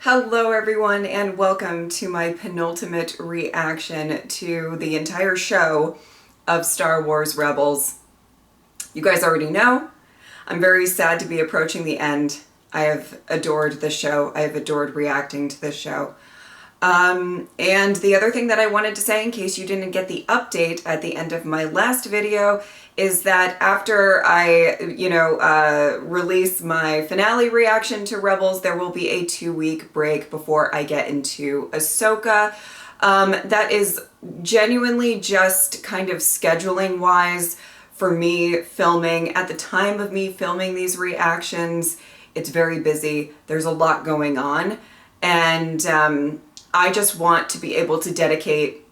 Hello everyone and welcome to my penultimate reaction to the entire show of Star Wars Rebels. You guys already know, I'm very sad to be approaching the end. I have adored the show. I have adored reacting to the show. And the other thing that I wanted to say, in case you didn't get the update at the end of my last video, is that after I, release my finale reaction to Rebels, there will be a 2-week break before I get into Ahsoka. That is genuinely just kind of scheduling wise for me filming. At the time of me filming these reactions, it's very busy. There's a lot going on. And I just want to be able to dedicate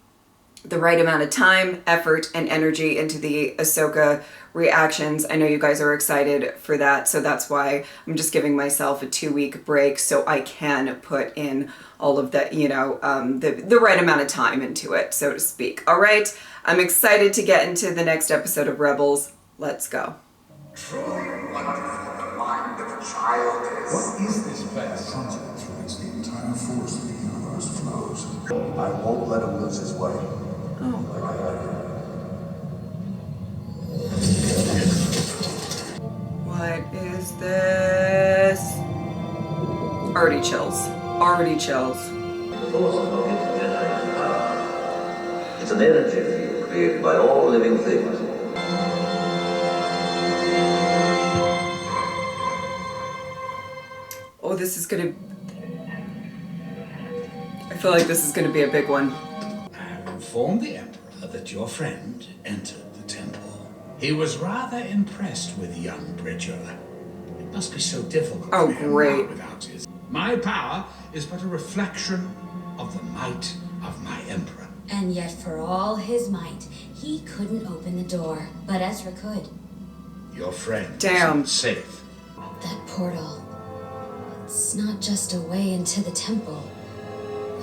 the right amount of time, effort, and energy into the Ahsoka reactions. I know you guys are excited for that, so that's why I'm just giving myself a 2-week break so I can put in all of that, the right amount of time into it, so to speak. All right, I'm excited to get into the next episode of Rebels. Let's go. Truly wonderful, the mind of a child is. What is this place? Contact through which the entire force of the universe flows. I won't let him lose his way. Like I had What is this? Already chills. Already chills. The force is not infinite power. It's an energy field created by all living things. Oh, this is gonna... I feel like this is gonna be a big one. I have informed the Emperor that your friend entered the temple. He was rather impressed with young Bridger. It must be so difficult for him now without his... My power is but a reflection of the might of my Emperor. And yet for all his might, he couldn't open the door, but Ezra could. Your friend Damn. is safe. That portal, it's not just a way into the temple.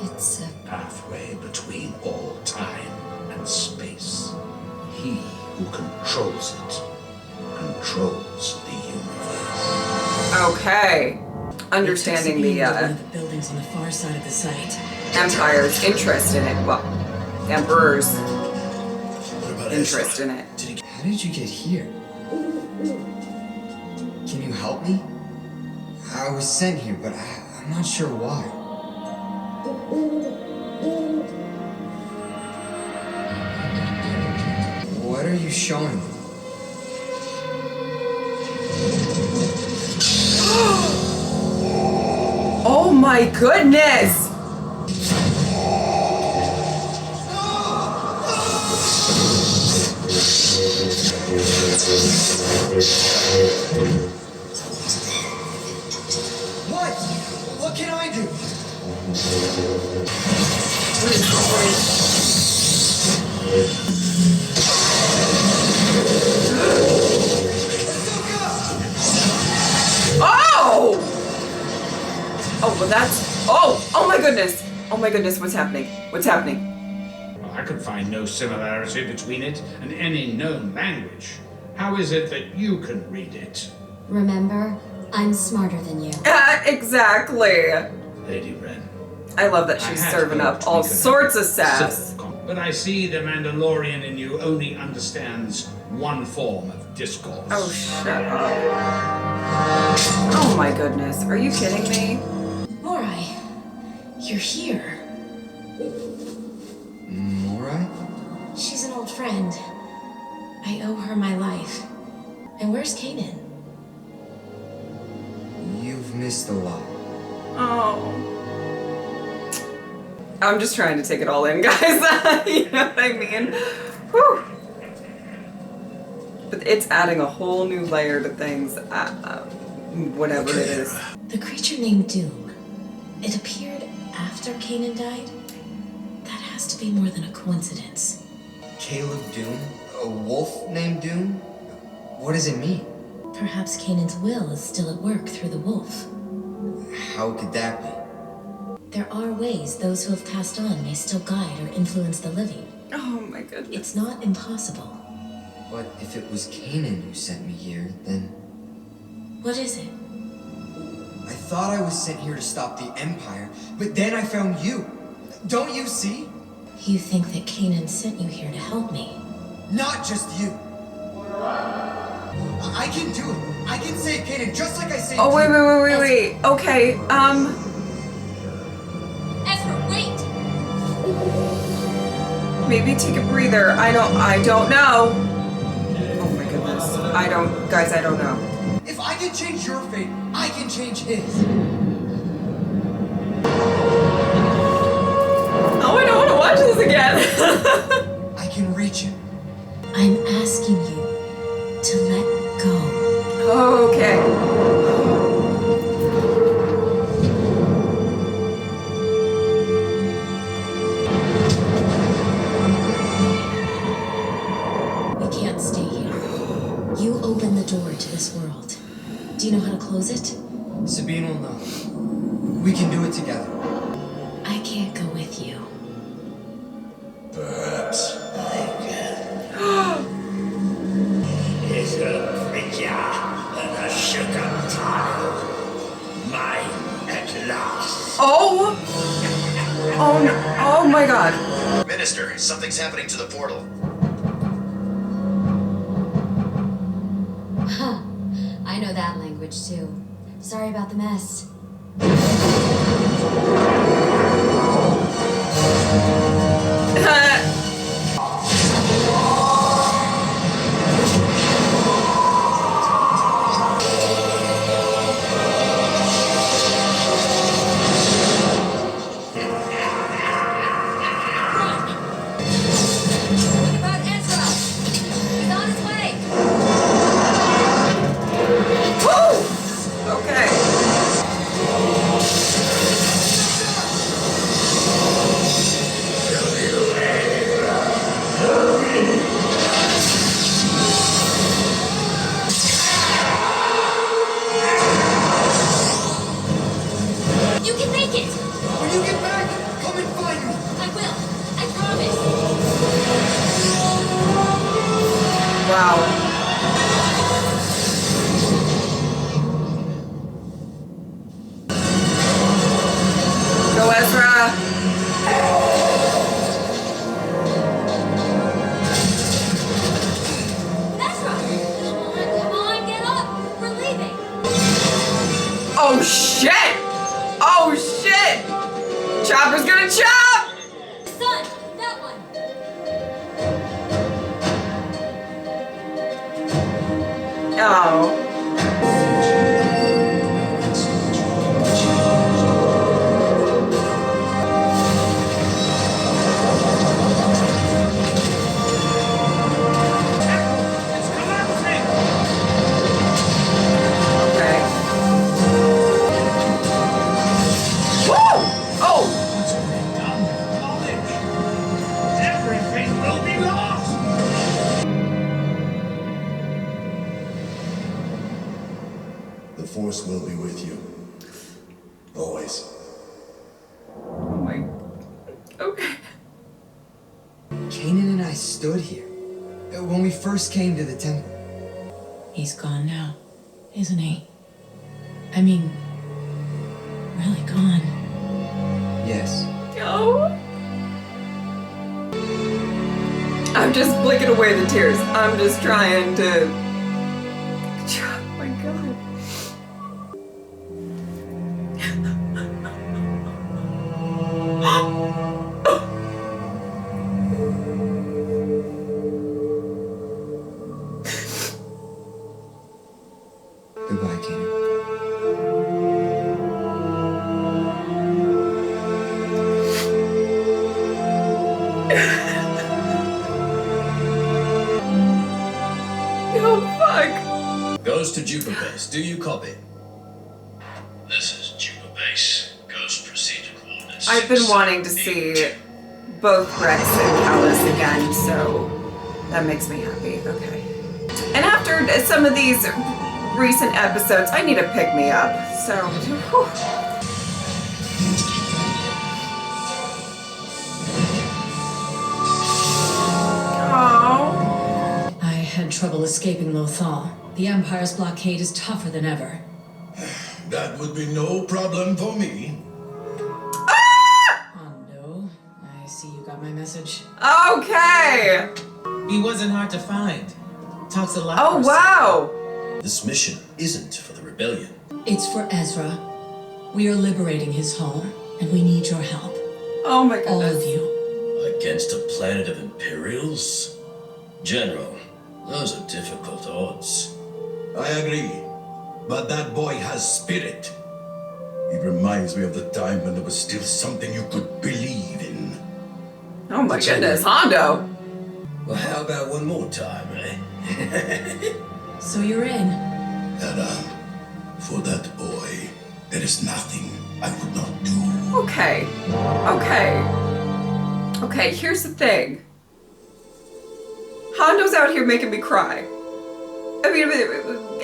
It's a Pathway between all time and space. He who controls it controls the universe. Okay. Understanding the one of the buildings on the far side of the site. Empire's interest in it. Well, Emperor's What about interest Ezra? in it. How did you get here? Can you help me? I was sent here, but I'm not sure why. What are you showing me? Oh my goodness! What? What can I do? Oh! Oh, well that's... Oh my goodness! Oh my goodness, what's happening? What's happening? Well, I could find no similarity between it and any known language. How is it that you can read it? remember, I'm smarter than you. Exactly. Lady Wren. I love that she's serving up all sorts of sass. But I see the Mandalorian in you only understands one form of discourse. Oh, shut up. Oh my goodness, are you kidding me? Morai, you're here. Morai? She's an old friend. I owe her my life. And where's Kanan? You've missed a lot. Oh. I'm just trying to take it all in, guys. You know what I mean? Whew. But it's adding a whole new layer to things, whatever it is. The creature named Doom. It appeared after Kanan died? That has to be more than a coincidence. Caleb Doom? A wolf named Doom? What does it mean? Perhaps Kanan's will is still at work through the wolf. How could that be? There are ways those who have passed on may still guide or influence the living. Oh my goodness. It's not impossible. But if it was Kanan who sent me here, then What is it? I I thought I was sent here to stop the Empire, but then I found you. Don't you see? You think that Kanan sent you here to help me? Not just you. I can do it. I can save Kanan just like I saved Oh, wait, you. wait. Okay, Ezra, wait! maybe take a breather. I don't know. Oh my goodness. Guys, I don't know. If I can change your fate, I can change his. Oh, I don't want to watch this again. I can reach him. I'm asking you to let go. Okay. We can't stay here. You open the door to this world. Do you know how to close it? Sabine will know. We can do it together. I can't go with you. Perhaps I can. Is a creature and a sugar tile. Mine at last. Oh! Oh no. Oh my god. Minister, something's happening to the portal. Huh. I know that language too. Sorry about the mess. What about Ezra? He's on his way. Woo! Okay. You can make it! When you get back, come and find me. I will. I promise. Wow. Go, Ezra. Ezra! Come on, get up! We're leaving! Oh shit! Oh shit! Chopper's gonna chop! Son, that one! Oh. It's collapsing! Okay. Woo! Oh! What's been done with knowledge? Everything will be lost! The Force will be with you. Always. Oh my. Okay. Kanan and I stood here when we first came to the temple. He's gone now, isn't he? I mean, really gone. Yes. Oh. I'm just blinking away the tears. I'm just trying to. Oh my god. Goodbye, Kanan. Oh fuck. Goes to Jupiter Base. Do you copy? This is Jupiter Base. Ghost proceed to coordinates. I've been wanting to see both Rex and Callus again, so that makes me happy. Okay. And after some of these recent episodes, I need a pick me up. So, whew. Aww. I had trouble escaping Lothal. The Empire's blockade is tougher than ever. That would be no problem for me. Hondo, I see you got my message. Okay. He wasn't hard to find. Talks a lot. Oh, wow. This mission isn't for the rebellion. It's for Ezra. We are liberating his home, and we need your help. Oh my goodness. All of you. Against a planet of Imperials? General, those are difficult odds. I agree, but that boy has spirit. He reminds me of the time when there was still something you could believe in. Oh my goodness, Hondo. Well, how about one more time, eh? So you're in. And, for that boy, there is nothing I would not do. Okay. Okay, here's the thing. Hondo's out here making me cry. I mean,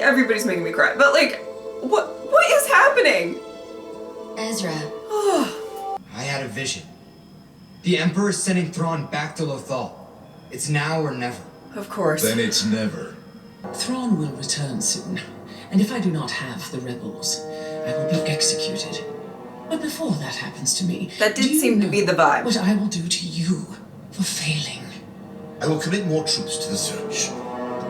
everybody's making me cry. But, like, what is happening? Ezra. I had a vision. The Emperor is sending Thrawn back to Lothal. It's now or never. Of course. Then it's never. Thrawn will return soon, and if I do not have the rebels, I will be executed. But before that happens to me, That did do you seem to know be the vibe. what I will do to you for failing? I will commit more troops to the search.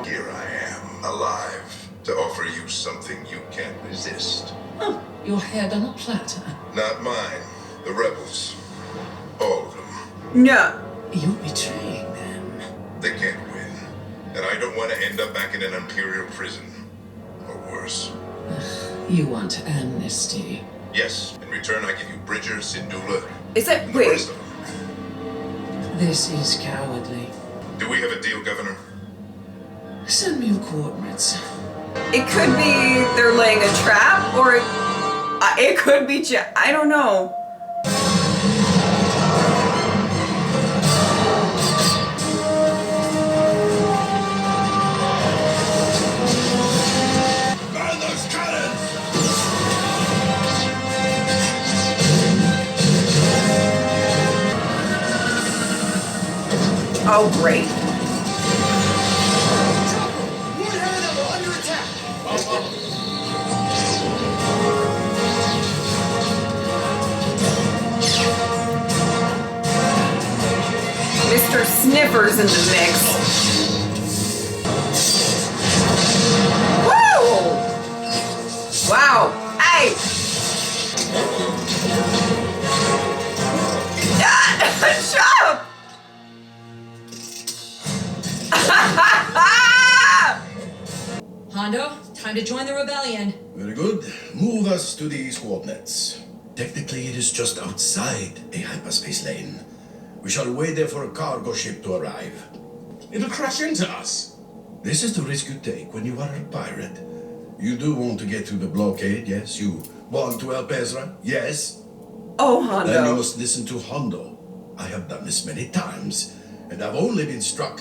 Here I am, alive, to offer you something you can't resist. Oh, your head on a platter. Not mine, the rebels. All of them. No. You're betraying them. They can't win. And I don't want to end up back in an Imperial prison. Or worse. You want amnesty. Yes, in return I give you Bridger, Syndulla, Is that, and the wait. rest of them. This is cowardly. Do we have a deal, Governor? Send me your coordinates. It could be they're laying a trap, or it could be I don't know. Burn those cannons! Oh, great. Warn her that we're under attack! Mr. Sniffer's in the mix. Woo! Wow. Hey! Ah, shut up! Hondo, time to join the rebellion. Very good. Move us to these coordinates. Technically, it is just outside a hyperspace lane. We shall wait there for a cargo ship to arrive. It'll crash into us. This is the risk you take when you are a pirate. You do want to get through the blockade, yes? You want to help Ezra, yes? Oh, Then you Hondo. must listen to Hondo. I have done this many times, and I've only been struck.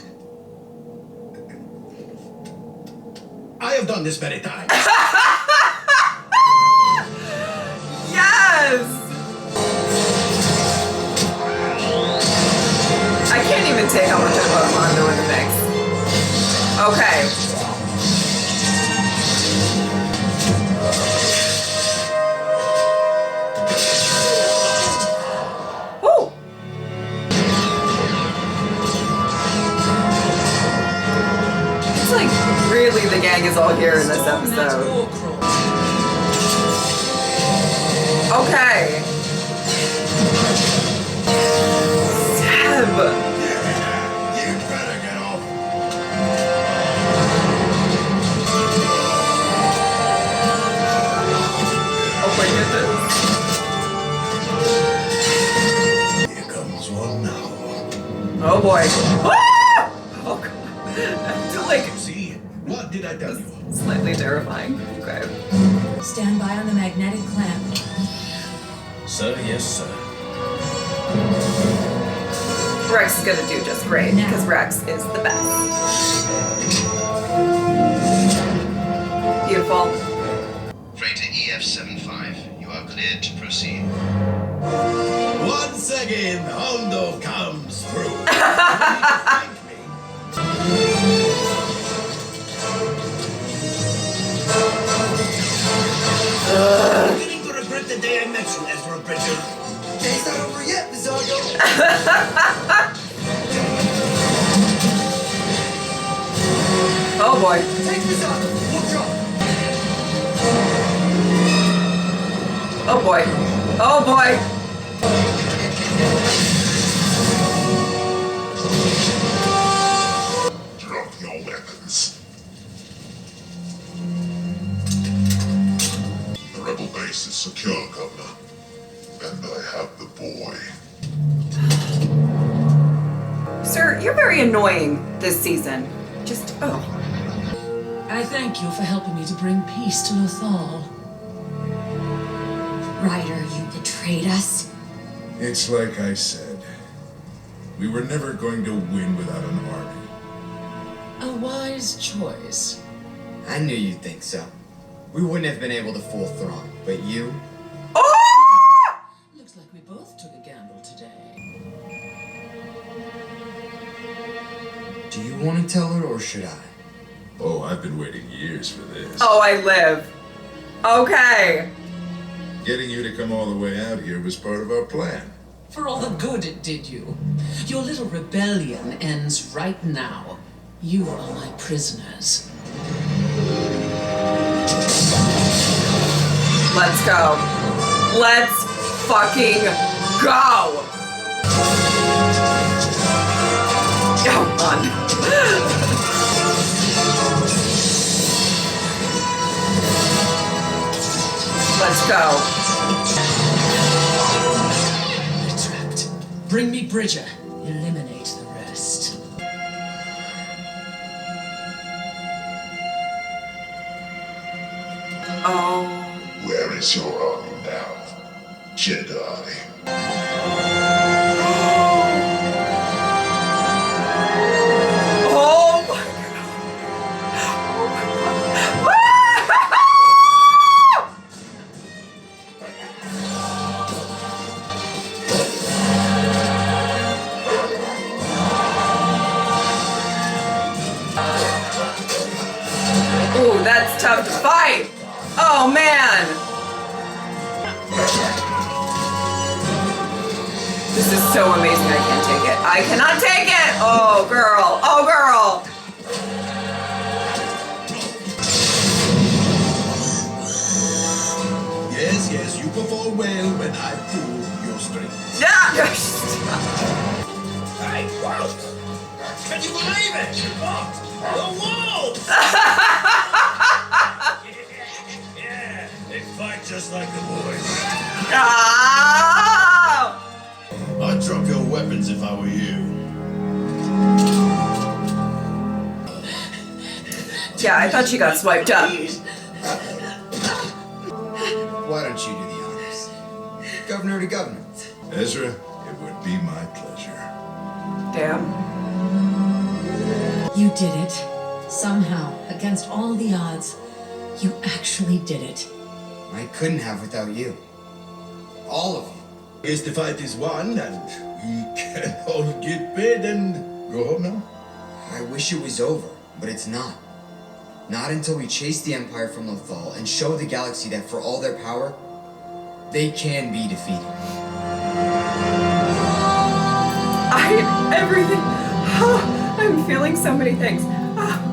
I have done this many times. Yes! I can't even say how much I love Hondo in the mix. Okay. Woo! It's like really the gang is all here in this episode. Okay. Seb. You better get off. Oh my goodness. Here comes one now. Oh boy. Ah! Oh god. That's like See, what did I tell you? slightly terrifying. Okay. Stand by on the magnetic clamp. Sir, yes, sir. Rex is gonna do just great because Rex is the best. Beautiful. Freighter EF-75, you are cleared to proceed. Once again, Hondo comes through. Thank me. Ugh. the day I met you, Ezra Bridger. Day's not over yet, Bizarro. Oh boy. Take Bizarro. We'll drop. Oh boy. Oh boy. Drop your weapons. The rebel base is secure, Governor. And I have the boy. Sir, you're very annoying this season. Just, oh. I thank you for helping me to bring peace to Lothal. Ryder, you betrayed us. It's like I said. We were never going to win without an army. A wise choice. I knew you'd think so. We wouldn't have been able to fool Thrawn, but you? Oh! Looks like we both took a gamble today. Do you want to tell her or should I? Oh, I've been waiting years for this. Oh, I live. Okay. Getting you to come all the way out here was part of our plan. For all the good it did you. Your little rebellion ends right now. You are my prisoners. Let's go. Let's fucking go. Come on. Let's go. We're trapped. Bring me Bridger. Eliminate the rest. Oh. Where is your army now, Jedi? Oh my Ooh, that's tough to fight. Oh man. This is so amazing. I can't take it. I cannot take it. Oh girl. Oh girl. Yes, yes, you perform well when I pull your strings. Yeah. Hey, wolf! Can you believe it? What? The wolves! Yeah, they fight just like the boys. Ah! I'd drop your weapons if I were you. Yeah, I thought she got swiped up. Why don't you do the honors? Governor to governor. Ezra, it would be my pleasure. Damn. You did it. Somehow, against all the odds, you actually did it. I couldn't have without you. All of you. Guess the fight is won, and we can all get paid and go home now. I wish it was over, but it's not. Not until we chase the Empire from Lothal and show the galaxy that for all their power, they can be defeated. Everything. I'm feeling so many things.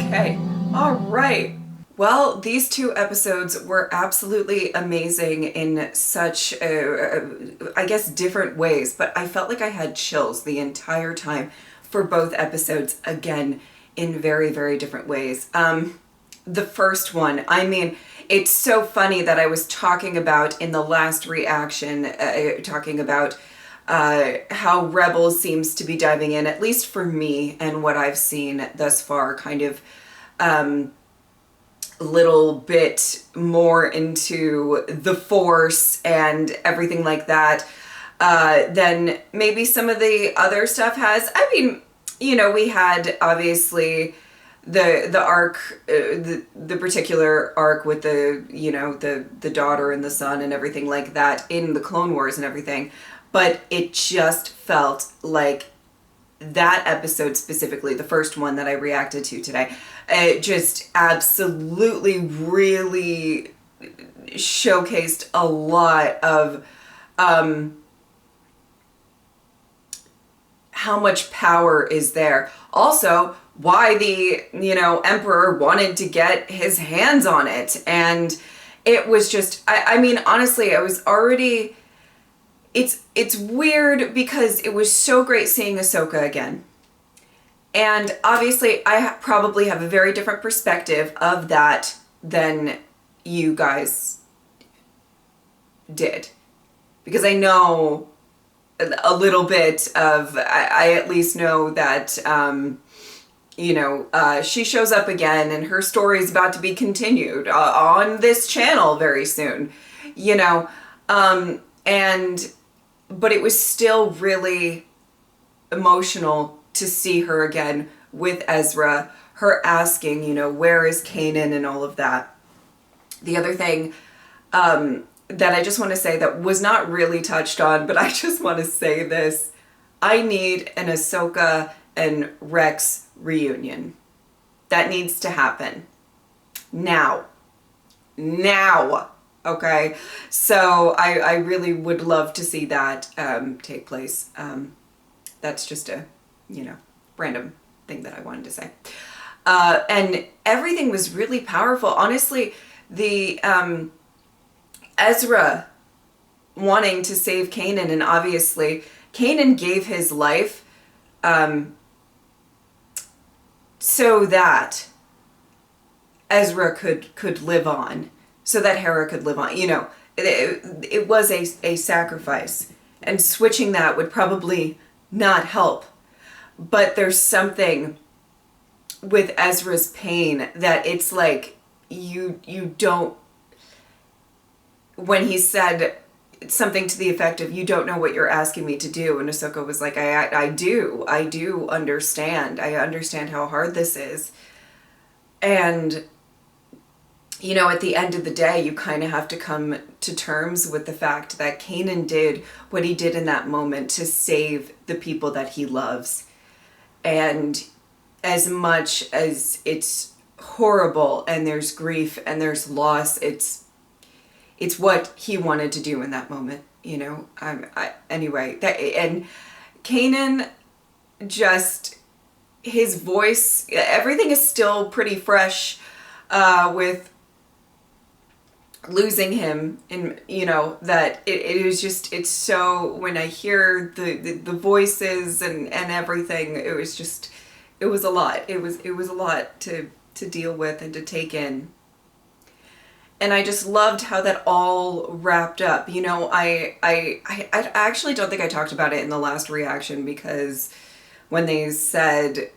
Okay. All right. Well, these two episodes were absolutely amazing in such, I guess, different ways, but I felt like I had chills the entire time for both episodes, again, in very, very different ways. The first one, I mean, it's so funny that I was talking about in the last reaction, talking about how Rebels seems to be diving in, at least for me and what I've seen thus far, kind of little bit more into the Force and everything like that than maybe some of the other stuff has. I mean, you know, we had obviously the arc, the particular arc with the, you know, the daughter and the son and everything like that in the Clone Wars and everything, but it just felt like that episode specifically, the first one that I reacted to today, it just absolutely really showcased a lot of how much power is there. Also, why the, emperor wanted to get his hands on it. And it was just, I mean, honestly, I was already, it's weird because it was so great seeing Ahsoka again. And obviously, I probably have a very different perspective of that than you guys did. Because I know a little bit of, I at least know that, she shows up again and her story is about to be continued on this channel very soon, but it was still really emotional to see her again with Ezra, her asking, where is Kanan and all of that. The other thing that I just want to say that was not really touched on, but I just want to say this. I need an Ahsoka and Rex reunion. That needs to happen. Now. Okay? So I really would love to see that take place. That's just a, random thing that I wanted to say. And everything was really powerful. Honestly, the Ezra wanting to save Kanan, and obviously Kanan gave his life so that Ezra could live on, so that Hera could live on. It was a sacrifice, and switching that would probably not help. But there's something with Ezra's pain that it's like you don't, when he said something to the effect of, you don't know what you're asking me to do, and Ahsoka was like, I do understand. I understand how hard this is. And, at the end of the day, you kind of have to come to terms with the fact that Kanan did what he did in that moment to save the people that he loves. And as much as it's horrible and there's grief and there's loss, it's what he wanted to do in that moment, anyway, and Kanan, just his voice, everything is still pretty fresh with losing him, and that it was just, it's so, when I hear the voices and everything, it was a lot. It was a lot to deal with and to take in. And I just loved how that all wrapped up. I actually don't think I talked about it in the last reaction, because when they said,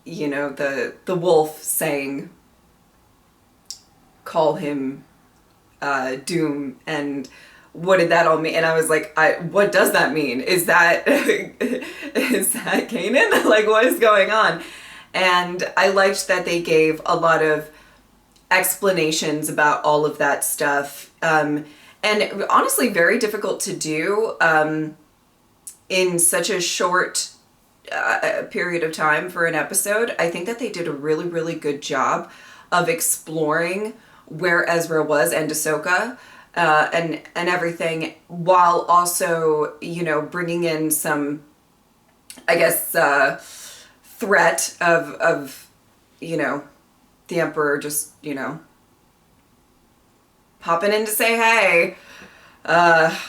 the wolf saying, call him Doom, and what did that all mean? And I was like, what does that mean? Is that Kanan? Like, what is going on? And I liked that they gave a lot of explanations about all of that stuff. And honestly, very difficult to do in such a short period of time for an episode. I think that they did a really, really good job of exploring where Ezra was and Ahsoka and everything, while also, bringing in some, I guess, threat of the Emperor just, popping in to say, hey,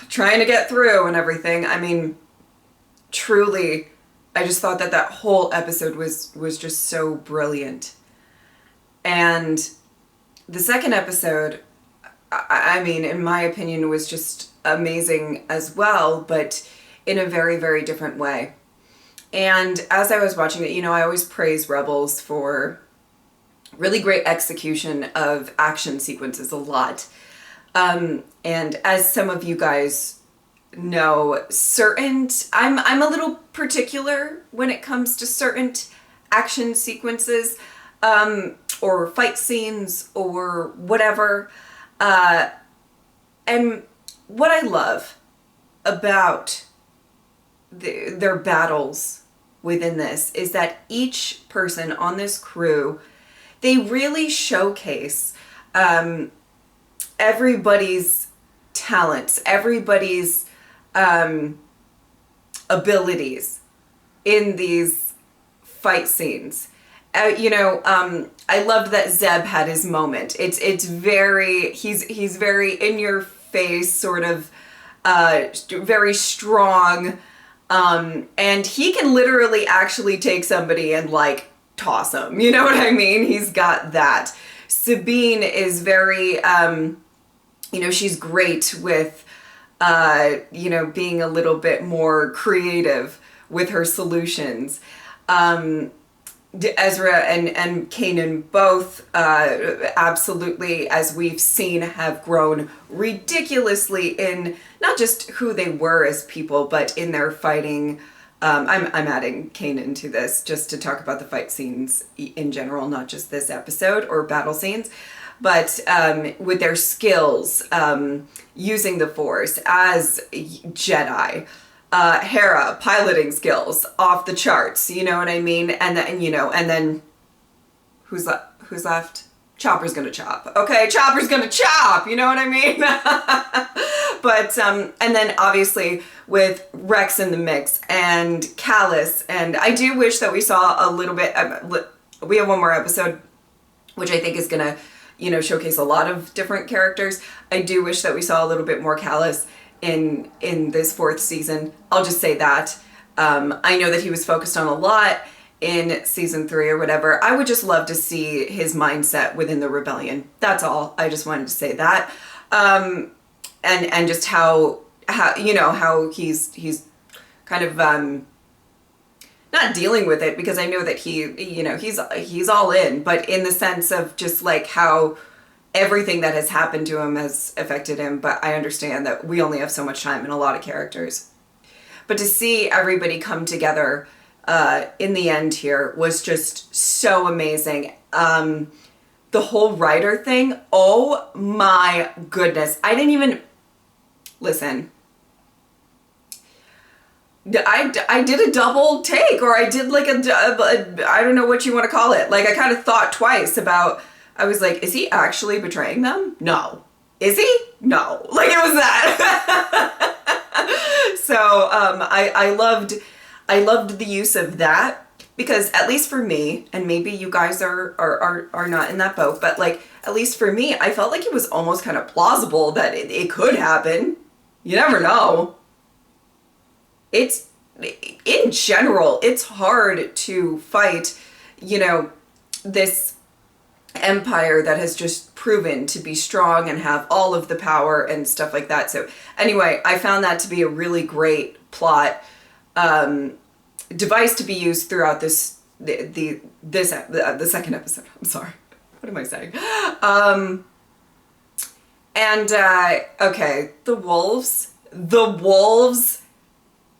trying to get through and everything. I mean, truly, I just thought that whole episode was just so brilliant. And the second episode, I mean, in my opinion, was just amazing as well, but in a very, very different way. And as I was watching it, I always praise Rebels for really great execution of action sequences a lot. And as some of you guys know, I'm a little particular when it comes to certain action sequences, or fight scenes or whatever. And what I love about their battles within this is that each person on this crew, they really showcase everybody's talents, everybody's abilities in these fight scenes. I loved that Zeb had his moment. It's very, he's very in your face, sort of very strong, and he can literally actually take somebody and like toss them. You know what I mean? He's got that. Sabine is very, she's great with, being a little bit more creative with her solutions. Ezra and Kanan both absolutely, as we've seen, have grown ridiculously in not just who they were as people, but in their fighting. I'm adding Kanan to this just to talk about the fight scenes in general, not just this episode or battle scenes, but with their skills, using the Force as Jedi. Hera, piloting skills off the charts, you know what I mean? And then who's left? Chopper's gonna chop. Okay, Chopper's gonna chop, you know what I mean? But and then obviously with Rex in the mix and Callus, and I do wish that we saw a little bit, we have one more episode which I think is gonna, showcase a lot of different characters. I do wish that we saw a little bit more Callus in this 4th season. I'll just say that. I know that he was focused on a lot in season 3 or whatever. I would just love to see his mindset within the rebellion. That's all. I just wanted to say that. And just how he's kind of not dealing with it, because I know that he's all in, but in the sense of just like how everything that has happened to him has affected him. But I understand that we only have so much time and a lot of characters. But to see everybody come together in the end here was just so amazing. The whole writer thing, oh my goodness. I didn't even... Listen. I did a double take, or I did like I don't know what you want to call it. Like I kind of thought twice about... I was like, is he actually betraying them? No. Is he? No. Like it was that. So I loved the use of that, because at least for me, and maybe you guys are not in that boat, but like at least for me, I felt like it was almost kind of plausible that it could happen. You never know. It's, in general, it's hard to fight, this empire that has just proven to be strong and have all of the power and stuff like that. So anyway, I found that to be a really great plot device to be used throughout the second episode. I'm sorry, what am I saying? Okay, the wolves.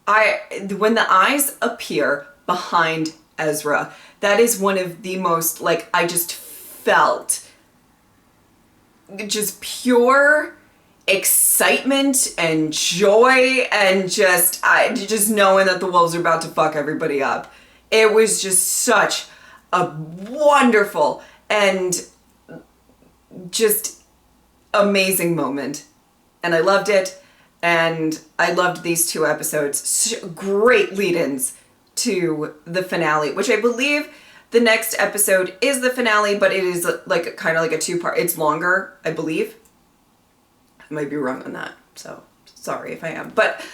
When the eyes appear behind Ezra, that is one of the most, like, I just felt just pure excitement and joy, and just knowing that the wolves are about to fuck everybody up. It was just such a wonderful and just amazing moment, and I loved it. And I loved these 2 episodes. Great lead-ins to the finale, which I believe the next episode is the finale, but it is like kind of like a 2-part. It's longer, I believe. I might be wrong on that, so sorry if I am. But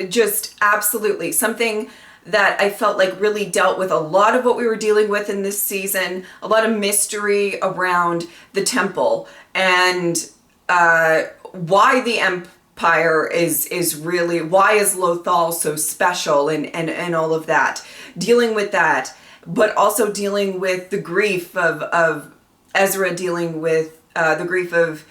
just absolutely something that I felt like really dealt with a lot of what we were dealing with in this season, a lot of mystery around the temple, and why the Empire is really, why is Lothal so special, and all of that, dealing with that, but also dealing with the grief of Ezra, dealing with the grief of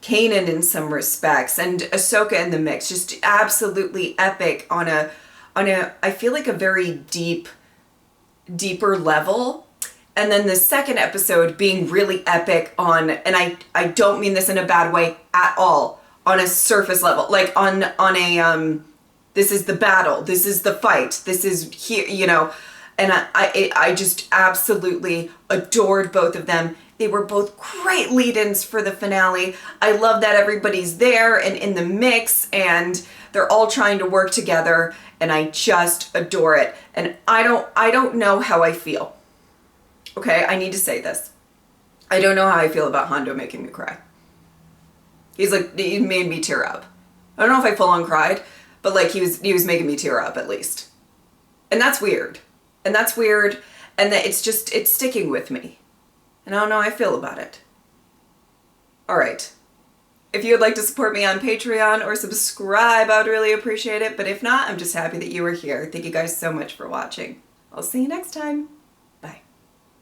Kanan in some respects, and Ahsoka in the mix. Just absolutely epic on a I feel like a very deeper level. And then the second episode being really epic on, and I don't mean this in a bad way at all, on a surface level, like on a this is the battle, this is the fight, this is here, And I just absolutely adored both of them. They were both great lead-ins for the finale. I love that everybody's there and in the mix, and they're all trying to work together, and I just adore it. And I don't know how I feel. Okay, I need to say this. I don't know how I feel about Hondo making me cry. He made me tear up. I don't know if I full on cried, but like he was making me tear up at least. And that's weird. And that it's sticking with me. And I don't know how I feel about it. All right. If you would like to support me on Patreon or subscribe, I would really appreciate it. But if not, I'm just happy that you were here. Thank you guys so much for watching. I'll see you next time.